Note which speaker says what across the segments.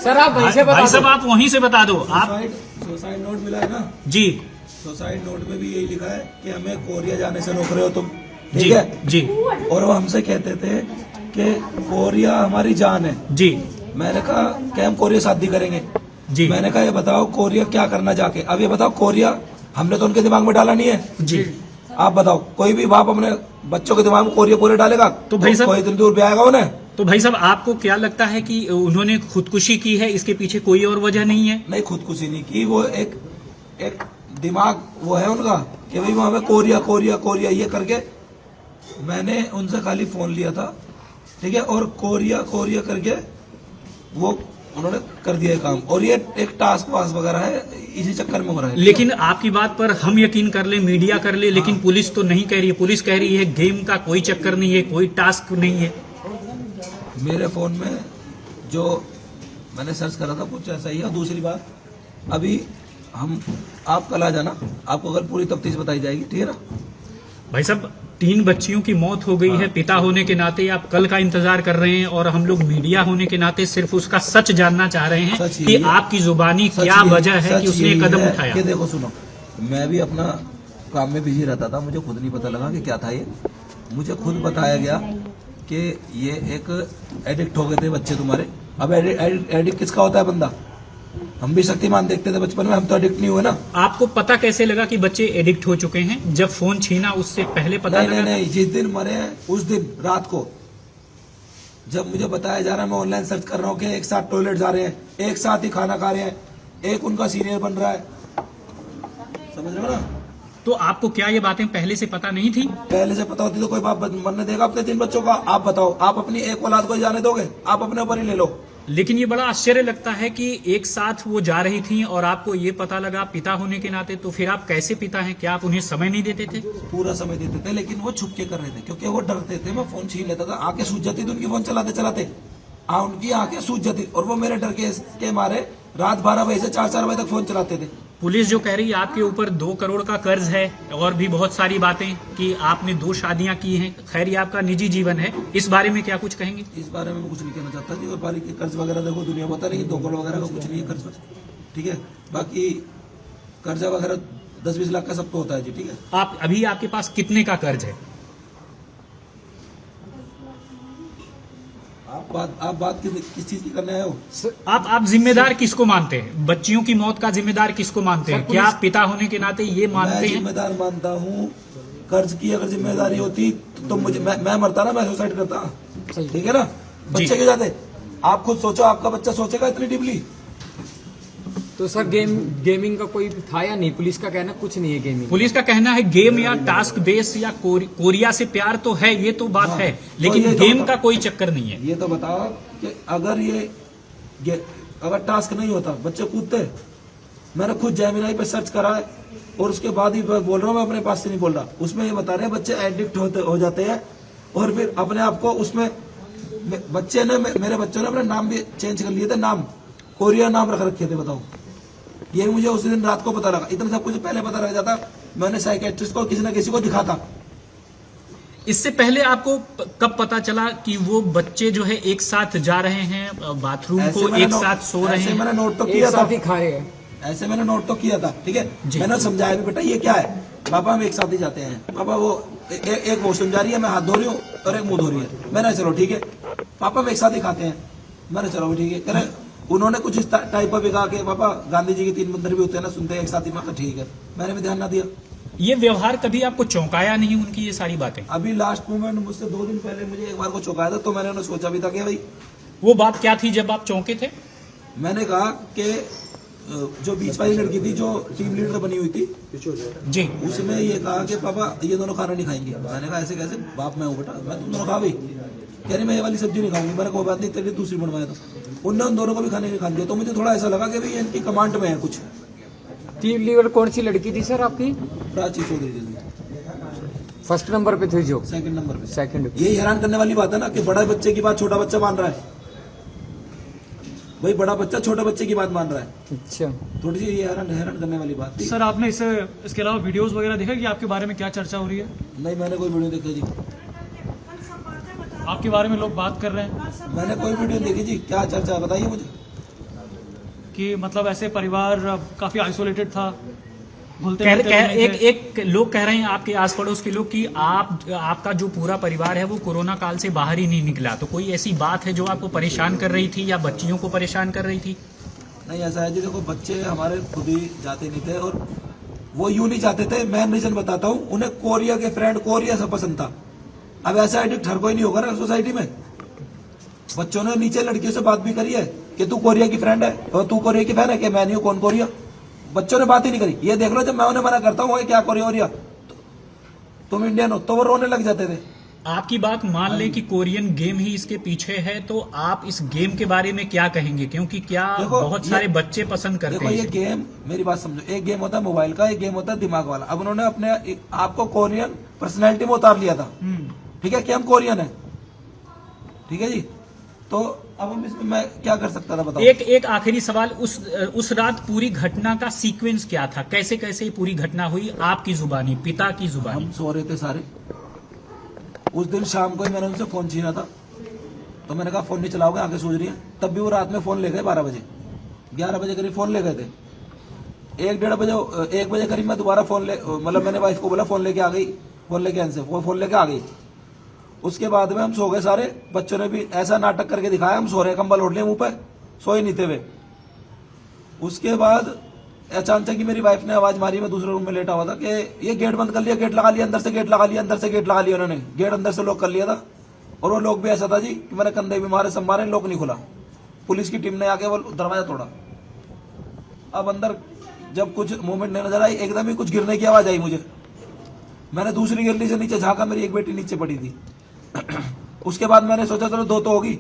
Speaker 1: Sir आप वहीं से बता
Speaker 2: भाई साहब आप वहीं से बता दो आप।
Speaker 3: सुसाइड नोट मिला है ना
Speaker 2: जी
Speaker 3: सुसाइड नोट में भी यही लिखा है कि हमें कोरिया जाने से रोक रहे हो तुम,
Speaker 2: जी
Speaker 3: ठीक है
Speaker 2: जी
Speaker 3: और वो हमसे कहते थे कि कोरिया हमारी जान है।
Speaker 2: जी
Speaker 3: मैंने कहा कि हम कोरिया शादी करेंगे।
Speaker 2: जी
Speaker 3: मैंने कहा ये बताओ कोरिया क्या करना जाके, अब ये बताओ कोरिया हमने तो उनके दिमाग में डाला नहीं है।
Speaker 2: जी
Speaker 3: आप बताओ कोई भी बाप अपने बच्चों के दिमाग में कोरिया डालेगा
Speaker 2: तो भाई साहब
Speaker 3: कोई दिन दूर भी आएगा उन्हें।
Speaker 2: तो भाई साहब आपको क्या लगता है कि उन्होंने खुदकुशी की है, इसके पीछे कोई और वजह नहीं है?
Speaker 3: नहीं खुदकुशी नहीं की, वो एक दिमाग वो है उनका कि भाई वहां पे कोरिया कोरिया कोरिया ये करके मैंने उनसे खाली फोन लिया था, ठीक है, और कोरिया कोरिया करके वो उन्होंने कर दिया है काम, और ये एक टास्क पास वगैरह है, इसी चक्कर में हो रहा है।
Speaker 2: लेकिन आपकी बात पर हम यकीन कर ले, मीडिया कर ले, लेकिन पुलिस तो नहीं कह रही है। पुलिस कह रही है गेम का कोई चक्कर नहीं है, कोई टास्क नहीं है।
Speaker 3: मेरे फोन में जो मैंने सर्च करा था कुछ ऐसा ही है। दूसरी बात अभी आप कल आ जाना, आपको कल पूरी तफ्तीश बताई जाएगी, ठीक है ना।
Speaker 2: भाई साहब 3 बच्चियों की मौत हो गई है, पिता होने के नाते आप कल का इंतजार कर रहे हैं और हम लोग मीडिया होने के नाते सिर्फ उसका सच जानना चाह रहे हैं कि आपकी जुबानी क्या वजह है कि उसने कदम उठाया।
Speaker 3: कि देखो सुनो, मैं भी अपना काम में बिजी रहता था, मुझे खुद नहीं पता लगा कि क्या था ये। मुझे खुद बताया गया कि ये एक एडिक्ट हो गए थे बच्चे तुम्हारे। अब एडिक्ट किसका होता है बंदा, हम भी शक्तिमान देखते थे बचपन में, हम तो एडिक्ट नहीं हुए ना।
Speaker 2: आपको पता कैसे लगा कि बच्चे एडिक्ट हो चुके हैं? जब फोन छीना उससे पहले पता लगा?
Speaker 3: नहीं, जिस दिन मरे हैं उस दिन रात को जब मुझे बताया जा रहा है, मैं ऑनलाइन सर्च कर रहा हूँ कि एक साथ टॉयलेट जा रहे हैं, एक साथ ही खाना खा रहे हैं, एक उनका सीनियर बन रहा है, समझ रहे हो ना।
Speaker 2: तो आपको क्या ये बातें पहले से पता नहीं थी?
Speaker 3: पहले से पता होती तो कोई बाप मरने देगा अपने 3 बच्चों का? आप बताओ, आप अपनी एक औलाद को जाने दोगे? आप अपने ऊपर ही ले लो।
Speaker 2: लेकिन ये बड़ा आश्चर्य लगता है कि एक साथ वो जा रही थी और आपको ये पता लगा पिता होने के नाते, तो फिर आप कैसे पिता हैं? क्या आप उन्हें समय नहीं देते थे?
Speaker 3: पूरा समय देते थे, लेकिन वो छुप के कर रहे थे क्योंकि वो डरते थे। मैं फोन छीन लेता था, आंखें सूज जाती थी उनकी फोन चलाते चलाते, उनकी आंखें सूज जाती और वो मेरे डर के मारे रात 12 बजे से 4 बजे तक फोन चलाते थे।
Speaker 2: पुलिस जो कह रही है आपके ऊपर 2 करोड़ का कर्ज है और भी बहुत सारी बातें कि आपने 2 शादियां की हैं, खैर ये आपका निजी जीवन है, इस बारे में क्या कुछ कहेंगे?
Speaker 3: इस बारे में कुछ नहीं कहना चाहता जी। और बाकी कर्ज वगैरह देखो दुनिया बता रही है, 2 करोड़ वगैरह का कुछ नहीं है कर्ज, ठीक है। बाकी कर्जा वगैरह 10-20 लाख का सबको होता है जी, ठीक है।
Speaker 2: आप अभी आपके पास कितने का कर्ज है?
Speaker 3: आप बात किस चीज की करने आए हो?
Speaker 2: आप जिम्मेदार किसको मानते हैं? बच्चियों की मौत का जिम्मेदार किसको मानते हैं? क्या आप पिता होने के नाते ये मानते
Speaker 3: मैं
Speaker 2: हैं?
Speaker 3: जिम्मेदार मानता हूँ। कर्ज की अगर जिम्मेदारी होती तो मुझे मैं मरता ना, मैं सुसाइड करता, ठीक है ना। बच्चे के जाते, आप खुद सोचो, आपका बच्चा सोचेगा इतनी डीपली?
Speaker 1: तो सर गेमिंग का कोई था या नहीं? पुलिस का कहना कुछ नहीं है गेमिंग।
Speaker 2: पुलिस का कहना है गेम या टास्क बेस या कोरिया से प्यार तो है, ये तो बात है, लेकिन
Speaker 3: तो
Speaker 2: गेम का कोई चक्कर नहीं है।
Speaker 3: ये तो बताओ कि अगर टास्क नहीं होता बच्चे कूदते। मैंने खुद जेमिनी पे सर्च करा है और उसके बाद ही बोल रहा हूँ, मैं अपने पास से नहीं बोल रहा। उसमें ये बता रहे हैं बच्चे एडिक्ट हो जाते हैं और फिर अपने आप को उसमें मेरे बच्चों ने अपने नाम भी चेंज कर लिए थे, नाम कोरिया नाम रख रखे थे। बताओ, ये मुझे उस दिन रात को पता लगा। इतना सब कुछ पहले पता लग जाता, मैंने साइकेट्रिस्ट को किसी न किसी को दिखाता।
Speaker 2: इससे पहले आपको कब पता चला कि वो बच्चे जो है एक साथ जा रहे हैं बाथरूम को, एक साथ सो रहे हैं?
Speaker 3: मैंने नोट तो किया था,
Speaker 1: खा रहे हैं,
Speaker 3: ऐसे मैंने नोट तो किया था, ठीक है। मैंने समझाया भी, बेटा ये क्या है? पापा हम एक साथ ही जाते हैं। पापा वो एक वॉशरूम जा रही है, मैं हाथ धो रही हूँ और एक मुंह धो रही है। मैंने चलो ठीक है। पापा हम एक साथ ही खाते हैं। मैंने चलो ठीक है। कह रहे उन्होंने कुछ इस टाइप का भी कहा कि पापा गांधी जी के 3 मंदिर भी होते हैं ना, सुनते हैं एक साथ ही। मैं ठीक है, मैंने भी ध्यान ना दिया।
Speaker 2: ये व्यवहार कभी आपको चौंकाया नहीं उनकी ये सारी बातें?
Speaker 3: अभी लास्ट मोमेंट मुझसे 2 दिन पहले मुझे एक बार को चौंकाया था, तो मैंने उन्हें सोचा भी था कि भाई
Speaker 2: वो बात क्या थी जब आप चौंके थे?
Speaker 3: मैंने कहा कि जो बीच वाली लड़की थी जो टीम लीडर बनी हुई थी
Speaker 2: जी,
Speaker 3: उसने ये कहा कि पापा ये दोनों खाना नहीं खाएंगे। मैंने कहा ऐसे कैसे? बाप मैं हूँ बेटा, मैं तुम दोनों खा भी। कह रही मैं ये वाली सब्जी नहीं खाऊंगी। मैंने कोई बात नहीं, तेरी दूसरी बनवाया था। उनने उन दोनों को भी खाने नहीं खाने दिया। तो मुझे थोड़ा ऐसा लगा कि भाई इनकी कमांड में है कुछ।
Speaker 1: टीम लीडर कौन सी लड़की थी सर आपकी?
Speaker 3: प्राची चौधरी जी।
Speaker 1: फर्स्ट नंबर पे थी जो?
Speaker 3: सेकंड नंबर पे।
Speaker 1: सेकंड।
Speaker 3: यही हैरान करने वाली बात है ना कि बड़ा बच्चे की बात छोटा बच्चा मान रहा है। भाई बड़ा बच्चा छोटे बच्चे की बात मान रहा है।
Speaker 1: अच्छा,
Speaker 3: थोड़ी सी ये हैरान करने वाली बात थी।
Speaker 4: सर आपने इसके अलावा वीडियोस वगैरह देखा कि आपके बारे में क्या चर्चा हो रही है?
Speaker 3: नहीं, मैंने कोई वीडियो देखी जी।
Speaker 4: आपके बारे में लोग बात कर रहे हैं?
Speaker 3: मैंने कोई वीडियो देखी जी, क्या चर्चा है बताइए मुझे।
Speaker 4: कि मतलब ऐसे परिवार काफी आइसोलेटेड था, घुलते
Speaker 2: कह,
Speaker 4: मिलते
Speaker 2: कह,
Speaker 4: नहीं
Speaker 2: एक
Speaker 4: थे।
Speaker 2: एक लोग कह रहे हैं आपके आस पड़ोस के लोग कि आपका जो पूरा परिवार है वो कोरोना काल से बाहर ही नहीं निकला, तो कोई ऐसी बात है जो आपको परेशान कर रही थी या बच्चियों को परेशान कर रही थी?
Speaker 3: नहीं, ऐसा है जी, देखो बच्चे हमारे खुद ही जाते नहीं थे और वो यूं नहीं चाहते थे। मैं रीजन बताता हूँ, उन्हें कोरिया के फ्रेंड कोरिया से पसंद था। अब ऐसा एडिक्ट हर कोई नहीं होगा ना सोसाइटी में। बच्चों ने नीचे लड़कियों से बात भी करी है कि तू कोरिया की फ्रेंड है और तू कोरिया की फैन है, कि मैं नहीं हूं, कौन कोरिया। बच्चों ने बात ही नहीं करी। ये देख लो, जब मैं उन्हें मना करता हूँ क्या कोरिया, तुम इंडियन हो, तो वो रोने लग जाते थे।
Speaker 2: आपकी बात मान लें कि कोरियन गेम ही इसके पीछे है, तो आप इस गेम के बारे में क्या कहेंगे, क्योंकि क्या
Speaker 3: देखो,
Speaker 2: बहुत सारे बच्चे पसंद करते
Speaker 3: देखो,
Speaker 2: हैं
Speaker 3: ये
Speaker 2: इसे।
Speaker 3: गेम, मेरी बात समझो, एक गेम होता है मोबाइल का, एक गेम होता है दिमाग वाला। अब उन्होंने अपने आपको कोरियन पर्सनैलिटी में उतार लिया था, ठीक है, कि हम कोरियन है, ठीक है जी। तो अब हम इसमें मैं क्या कर सकता था, बताओ।
Speaker 2: एक आखिरी सवाल, उस रात पूरी घटना का सीक्वेंस क्या था, कैसे कैसे ये पूरी घटना हुई, आपकी जुबानी, पिता की जुबानी?
Speaker 3: हम सो रहे थे सारे। उस दिन शाम को ही मैंने उनसे फोन छीना था, तो मैंने कहा फोन नहीं चलाओगे, आंखें सूज रही हैं। तब भी वो रात में फोन ले गए, 12 बजे 11 बजे करीब फोन ले गए थे। 1 बजे करीब मैं दोबारा मतलब मैंने वाइफ को बोला फोन लेके आ गई, फोन लेके आने से वो फोन लेके आ गई। उसके बाद में हम सो गए सारे। बच्चों ने भी ऐसा नाटक करके दिखाया, हम सो रहे, कंबल ओढ़ लिए मुंह पे, सोए नहीं थे वे। उसके बाद अचानक ही मेरी वाइफ ने आवाज मारी, मैं दूसरे रूम में लेटा हुआ था, कि ये गेट बंद कर लिया, गेट लगा लिया, अंदर से गेट लगा लिया, अंदर से गेट लगा लिया। उन्होंने गेट अंदर से लॉक कर लिया था। और वो लोग भी ऐसा था जी कि मैंने कंधे भी मारे, सब मारे, लॉक नहीं खुला। पुलिस की टीम ने आके वो दरवाजा तोड़ा। अब अंदर जब कुछ मूवमेंट नहीं नजर आई, एकदम ही कुछ गिरने की आवाज आई मुझे। मैंने दूसरी गली से नीचे झांका, मेरी एक बेटी नीचे पड़ी थी। उसके बाद मैंने सोचा चलो 2 तो होगी।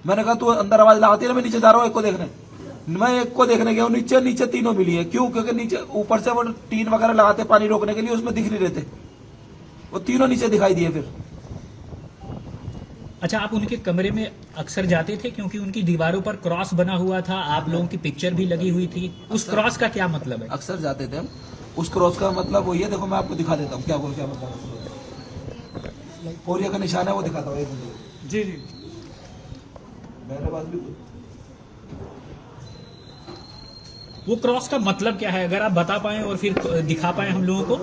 Speaker 3: मैंने कहा तू अंदर आवाज लगाती है ना, मैं नीचे जा रहा हूँ एक को देखने। मैं एक को देखने गया, नीचे तीनों मिली है। क्यों? क्योंकि नीचे ऊपर से वो टीन वगैरह लगाते पानी रोकने के लिए, उसमें दिख नहीं रहते, वो तीनों नीचे दिखाई दिए। फिर
Speaker 2: अच्छा, आप उनके कमरे में अक्सर जाते थे, क्योंकि उनकी दीवारों पर क्रॉस बना हुआ था, आप लोगों की पिक्चर भी लगी हुई थी, उस क्रॉस का क्या मतलब है?
Speaker 3: अक्सर जाते थे हम। उस क्रॉस का मतलब वही है, देखो मैं आपको दिखा देता हूँ क्या मतलब। कोरिया का निशान है, वो दिखाता हूँ एक मिनट।
Speaker 4: जी जी,
Speaker 3: मेरे पास भी
Speaker 2: वो क्रॉस का मतलब क्या है, अगर आप बता पाएं और फिर दिखा पाएं हम लोगों को।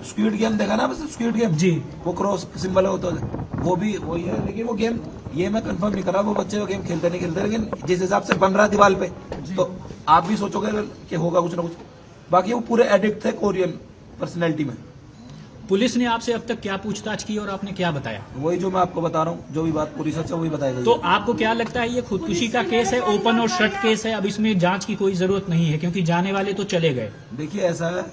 Speaker 3: स्क्विड गेम देखा ना, बस स्क्विड गेम
Speaker 2: जी,
Speaker 3: वो क्रॉस सिंबल होता है, वो भी वही है। लेकिन वो गेम, ये मैं कंफर्म नहीं कर रहा वो बच्चे वो गेम खेलते नहीं खेलते, लेकिन जिस हिसाब से बन रहा है दीवार पे, तो आप भी सोचोगे कि होगा कुछ ना कुछ। बाकी वो पूरे एडिक्ट थे कोरियन पर्सनैलिटी में।
Speaker 2: पुलिस ने आपसे अब तक क्या पूछताछ की और आपने क्या बताया?
Speaker 3: वही जो मैं आपको बता रहा हूँ, जो भी बात पूरी सच है वही बताएगा।
Speaker 2: तो आपको क्या लगता है ये खुदकुशी का केस है, ओपन और शट केस है, अब इसमें जांच की कोई जरूरत नहीं है, क्योंकि जाने वाले तो चले गए?
Speaker 3: देखिए ऐसा है,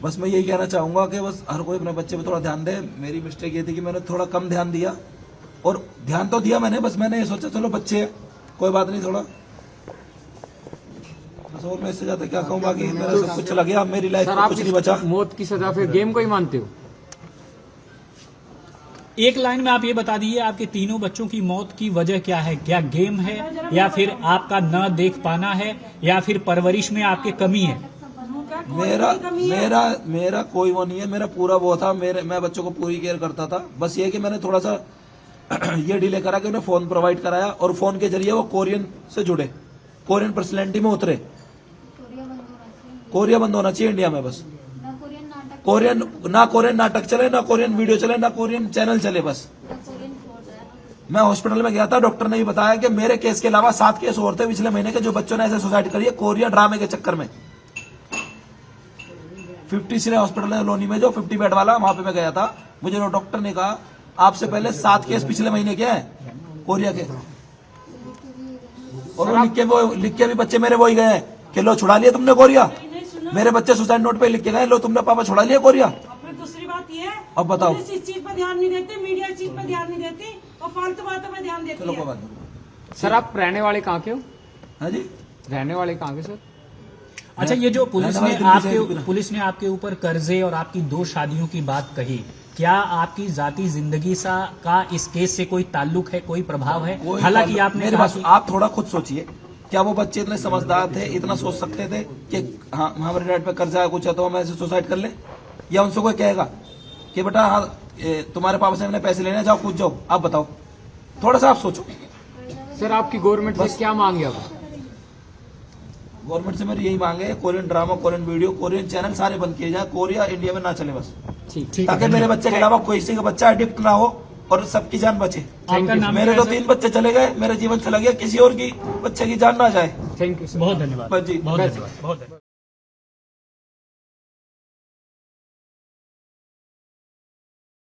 Speaker 3: बस मैं यही कहना चाहूंगा कि बस हर कोई अपने बच्चे पे थोड़ा ध्यान दे। मेरी मिस्टेक ये थी कि मैंने थोड़ा कम ध्यान दिया, और ध्यान तो दिया मैंने, बस मैंने ये सोचा चलो बच्चे हैं, कोई बात नहीं, थोड़ा बस। और मैं इससे ज्यादा क्या कहूँ, बाकी मेरा सब कुछ चला गया, मेरी लाइफ
Speaker 1: सर
Speaker 3: में
Speaker 1: आप
Speaker 3: कुछ नहीं बचा।
Speaker 1: मौत की सजा फिर गेम को ही मानते हो?
Speaker 2: एक लाइन में आप ये बता दीजिए, आपके तीनों बच्चों की मौत की वजह क्या है? क्या गेम है, या फिर आपका न देख पाना है, या फिर परवरिश में आपकी कमी है?
Speaker 3: मेरा कोई वो नहीं है, मेरा पूरा वो था, मैं बच्चों को पूरी केयर करता था। बस ये कि मैंने थोड़ा सा ये डिले करा कि उन्हें फोन प्रोवाइड कराया, और फोन के जरिए वो कोरियन से जुड़े, कोरियन पर्सनैलिटी में उतरे। कोरिया बंद होना चाहिए इंडिया में, बस कोरियन नाटक चले, ना कोरियन वीडियो चले, ना कोरियन चैनल चले। बस मैं हॉस्पिटल में गया था, डॉक्टर ने भी बताया कि मेरे केस के अलावा 7 केस और थे पिछले महीने के, जो बच्चों ने ऐसे सुसाइड करी है कोरिया ड्रामे के चक्कर में। 50 हॉस्पिटल है लोनी में, जो 50 बेड वाला, वहां पे मैं गया था। मुझे वो डॉक्टर ने कहा आपसे पहले 7 केस पिछले महीने के हैं कोरिया के, और वो लिख के भी बच्चे मेरे वो ही गए हैं कि लो छुड़ा लिया तुमने कोरिया। मेरे बच्चे सुसाइड नोट पे लिख के गए, लो तुमने पापा छुड़ा लिया कोरिया।
Speaker 5: फिर दूसरी बात ये है,
Speaker 3: अब बताओ,
Speaker 5: पुलिस इस चीज पर ध्यान नहीं देती, मीडिया इस चीज पर ध्यान नहीं देती, और फालतू बातों पर ध्यान देती
Speaker 3: चलो कोई
Speaker 5: है।
Speaker 3: बात नहीं।
Speaker 1: सर आप रहने वाले कहाँ के हो?
Speaker 3: हाँ जी,
Speaker 1: रहने वाले कहाँ के सर?
Speaker 2: अच्छा, ये जो पुलिस ने
Speaker 3: दिल्ली
Speaker 2: पुलिस ने आपके ऊपर कर्जे और आपकी 2 शादियों की बात कही, क्या आपकी जाती जिंदगी का इस केस से कोई ताल्लुक है, कोई प्रभाव है? हालांकि आपने
Speaker 3: मेरे
Speaker 2: कहा
Speaker 3: पास, आप थोड़ा खुद सोचिए, क्या वो बच्चे इतने समझदार थे, इतना सोच सकते थे कि हाँ हमारे डैड पे कर्जा है कुछ है तो हम ऐसे सुसाइड कर ले? या उनसे कोई कहेगा कि बेटा हाँ तुम्हारे पापा से हमने पैसे लेने, जाओ कूद जाओ? आप बताओ, थोड़ा सा आप सोचो।
Speaker 1: सर आपकी गवर्नमेंट से क्या मांगे अब?
Speaker 3: गवर्नमेंट से मेरी यही मांग है, Korean drama, Korean video, Korean channel सारे बंद किए जाए, कोरिया इंडिया में ना चले बस,
Speaker 1: ठीक
Speaker 3: ताकि मेरे बच्चे के अलावा किसी का बच्चा एडिक्ट ना हो और सबकी जान बचे।
Speaker 2: आपका नाम
Speaker 3: मेरे
Speaker 2: क्या
Speaker 3: तो
Speaker 2: है,
Speaker 3: 3 बच्चे चले गए, मेरे जीवन से लगे, किसी और की बच्चे की जान ना जाए।
Speaker 1: Thank you sir.
Speaker 2: बहुत धन्यवाद,
Speaker 3: बस जी।
Speaker 2: बहुत धन्यवाद, बहुत धन्यवाद।